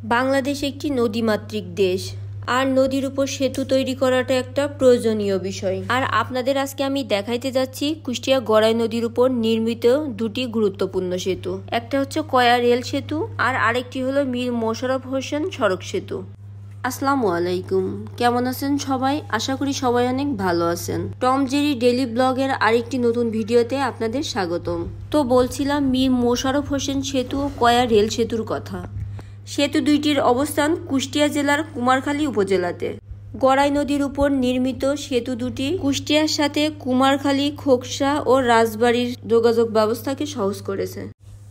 বাংলাদেশ একটি নদীমাতৃক দেশ, আর নদীর উপর সেতু তৈরি করাটা একটা প্রয়োজনীয় বিষয়। আর আপনাদের আজকে আমি দেখাইতে যাচ্ছি কুষ্টিয়া গড়াই নদীর উপর নির্মিত দুটি গুরুত্বপূর্ণ সেতু। একটা হচ্ছে কয়া রেল সেতু আর আরেকটি হলো মীর মোশাররফ হোসেন সড়ক সেতু। আসসালামু আলাইকুম, কেমন আছেন সবাই? আশা করি সবাই অনেক ভালো আছেন। টম জেরি ডেইলি ব্লগের আরেকটি নতুন ভিডিওতে আপনাদের স্বাগতম। তো বলছিলাম মীর মোশাররফ হোসেন সেতু ও কয়া রেল সেতুর কথা। সেতু দুইটির অবস্থান কুষ্টিয়া জেলার কুমারখালী উপজেলাতে। গড়াই নদীর উপর নির্মিত সেতু দুটি কুষ্টিয়ার সাথে কুমারখালী, খোকসা ও রাজবাড়ির যোগাযোগ ব্যবস্থাকে সহজ করেছে।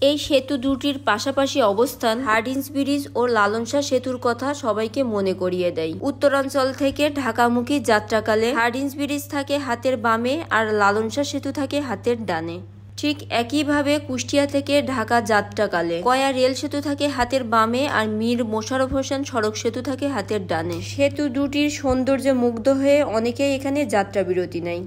এই সেতু দুটির পাশাপাশি অবস্থান হার্ডিঞ্জ ব্রিজ ও লালন শাহ সেতুর কথা সবাইকে মনে করিয়ে দেয়। উত্তরাঞ্চল থেকে ঢাকামুখী যাত্রাকালে হার্ডিঞ্জ ব্রিজ থাকে হাতের বামে আর লালন শাহ সেতু থাকে হাতের ডানে। ঠিক একইভাবে কুষ্টিয়া থেকে ঢাকা যাত্রাকালে কয়া রেল সেতু থাকে হাতের বামে আর মীর মোশাররফ হোসেন সড়ক সেতু থাকে হাতের ডানে। সেতু দুটির সৌন্দর্যে মুগ্ধ হয়ে অনেকেই এখানে যাত্রা বিরতি নেয়।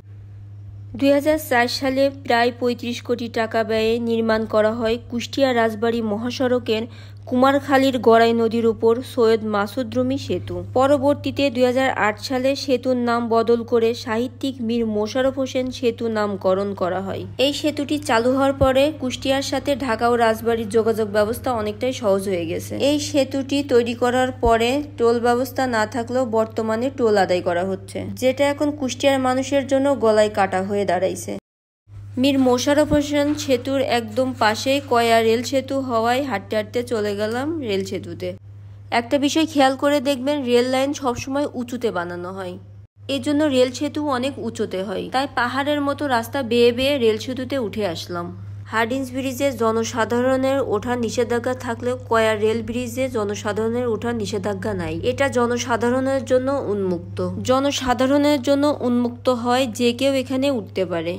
2004 সালে প্রায় 35 কোটি টাকা ব্যয়ে নির্মাণ করা হয় কুষ্টিয়া রাজবাড়ী মহাসড়কের কুমারখালীর গড়াই নদীর উপর সৈয়দ মাসুদ রুমি সেতু। পরবর্তীতে 2008 সালে সেতুর নাম বদল করে সাহিত্যিক মীর মোশাররফ হোসেন সেতু নামকরণ করা হয়। এই সেতুটি চালু হওয়ার পরে কুষ্টিয়ার সাথে ঢাকা ও রাজবাড়ির যোগাযোগ ব্যবস্থা অনেকটাই সহজ হয়ে গেছে। এই সেতুটি তৈরি করার পরে টোল ব্যবস্থা না থাকলেও বর্তমানে টোল আদায় করা হচ্ছে, যেটা এখন কুষ্টিয়ার মানুষের জন্য গলায় কাটা হয়ে দাঁড়াইছে। মীর মোশাররফ হোসেন সেতুর একদম পাশেই কয়া রেল সেতু হওয়ায় হাঁটতে হাঁটতে চলে গেলাম রেল সেতুতে। একটা বিষয় খেয়াল করে দেখবেন, রেল লাইন সবসময় উঁচুতে বানানো হয়, এজন্য রেল সেতু অনেক উঁচুতে হয়। তাই পাহাড়ের মতো রাস্তা বেয়ে বেয়ে রেল সেতুতে উঠে আসলাম। হার্ডিঞ্জ ব্রিজে জনসাধারণের ওঠার নিষেধাজ্ঞা থাকলেও কয়া রেল ব্রিজে জনসাধারণের ওঠার নিষেধাজ্ঞা নাই। এটা জনসাধারণের জন্য উন্মুক্ত। জনসাধারণের জন্য উন্মুক্ত হয়, যে কেউ এখানে উঠতে পারে।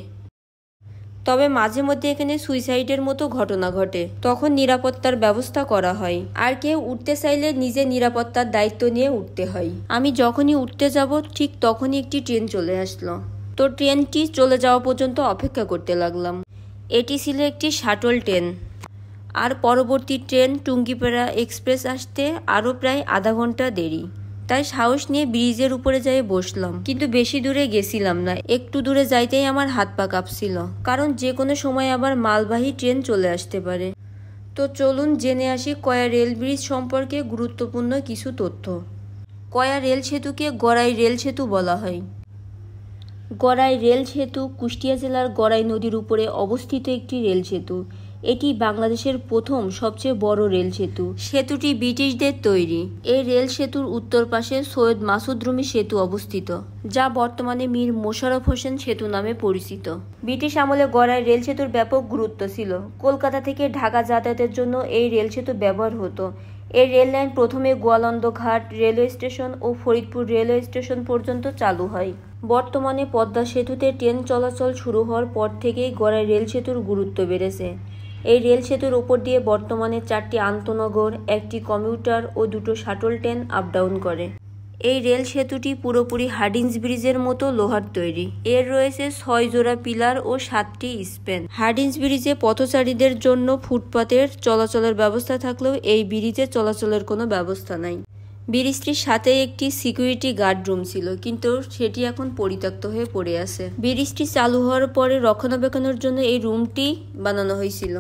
তবে মাঝে মধ্যে এখানে সুইসাইডের মতো ঘটনা ঘটে, তখন নিরাপত্তার ব্যবস্থা করা হয়। আর কেউ উঠতে চাইলে নিজে নিরাপত্তার দায়িত্ব নিয়ে উঠতে হয়। আমি যখনই উঠতে যাব ঠিক তখনই একটি ট্রেন চলে আসলো। তো ট্রেনটি চলে যাওয়া পর্যন্ত অপেক্ষা করতে লাগলাম। এটি ছিল একটি শাটল ট্রেন। আর পরবর্তী ট্রেন টুঙ্গিপাড়া এক্সপ্রেস আসতে আরও প্রায় আধা ঘন্টা দেরি। তাই সাহস নিয়ে ব্রিজের উপরে যাই বসলাম, কিন্তু বেশি দূরে গেছিলাম না। একটু দূরে যাইতেই আমার হাত পা কাঁপছিল, কারণ যে কোনো সময় আবার মালবাহী ট্রেন চলে আসতে পারে। তো চলুন জেনে আসি কয়া রেল ব্রিজ সম্পর্কে গুরুত্বপূর্ণ কিছু তথ্য। কয়া রেল সেতুকে গড়াই রেল সেতু বলা হয়। গড়াই রেল সেতু কুষ্টিয়া জেলার গড়াই নদীর উপরে অবস্থিত একটি রেল সেতু। এটি বাংলাদেশের প্রথম সবচেয়ে বড় রেল সেতু। সেতুটি ব্রিটিশদের তৈরি। এই রেল সেতুর উত্তর পাশে সৈয়দ মাসুদ রুমি সেতু অবস্থিত, যা বর্তমানে মীর মোশাররফ হোসেন সেতু নামে পরিচিত। ব্রিটিশ আমলে গড়াই রেল সেতুর ব্যাপক গুরুত্ব ছিল। কলকাতা থেকে ঢাকা যাতায়াতের জন্য এই রেল সেতু ব্যবহার হতো। এই রেল লাইন প্রথমে গোয়ালন্দ ঘাট রেলওয়ে স্টেশন ও ফরিদপুর রেলওয়ে স্টেশন পর্যন্ত চালু হয়। বর্তমানে পদ্মা সেতুতে ট্রেন চলাচল শুরু হওয়ার পর থেকেই গড়াই রেল সেতুর গুরুত্ব বেড়েছে। এই রেল সেতুর উপর দিয়ে বর্তমানে 4টি আন্তনগর, 1টি কমিউটার ও 2টো শাটল ট্রেন আপ ডাউন করে। এই রেল সেতুটি পুরোপুরি হার্ডিঞ্জ ব্রিজের মতো লোহার তৈরি। এর রয়েছে 6 জোড়া পিলার ও 7টি স্প্যান। হার্ডিঞ্জ ব্রিজে পথচারীদের জন্য ফুটপাতের চলাচলের ব্যবস্থা থাকলেও এই ব্রিজে চলাচলের কোনো ব্যবস্থা নাই। ব্রিজটির সাথে একটি সিকিউরিটি গার্ড রুম ছিল, কিন্তু সেটি এখন পরিত্যক্ত হয়ে পড়ে আছে। ব্রিজটি চালু হওয়ার পরে রক্ষণাবেক্ষণের জন্য এই রুমটি বানানো হয়েছিল।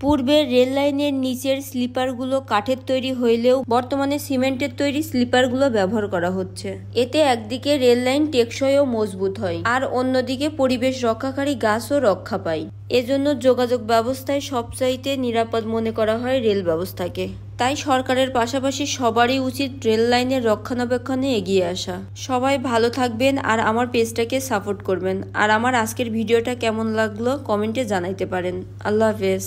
পূর্বে রেল লাইনের নিচের স্লিপারগুলো কাঠের তৈরি হইলেও বর্তমানে সিমেন্টের তৈরি স্লিপারগুলো ব্যবহার করা হচ্ছে। এতে একদিকে রেল লাইন টেকসই ও মজবুত হয়, আর অন্যদিকে পরিবেশ রক্ষাকারী গাছও রক্ষা পায়। এজন্য যোগাযোগ ব্যবস্থায় সবচাইতে নিরাপদ মনে করা হয় রেল ব্যবস্থাকে। তাই সরকারের পাশাপাশি সবারই উচিত রেল লাইনের রক্ষণাবেক্ষণে এগিয়ে আসা। সবাই ভালো থাকবেন আর আমার পেজটাকে সাপোর্ট করবেন। আর আমার আজকের ভিডিওটা কেমন লাগলো কমেন্টে জানাইতে পারেন। আল্লাহ হাফেজ।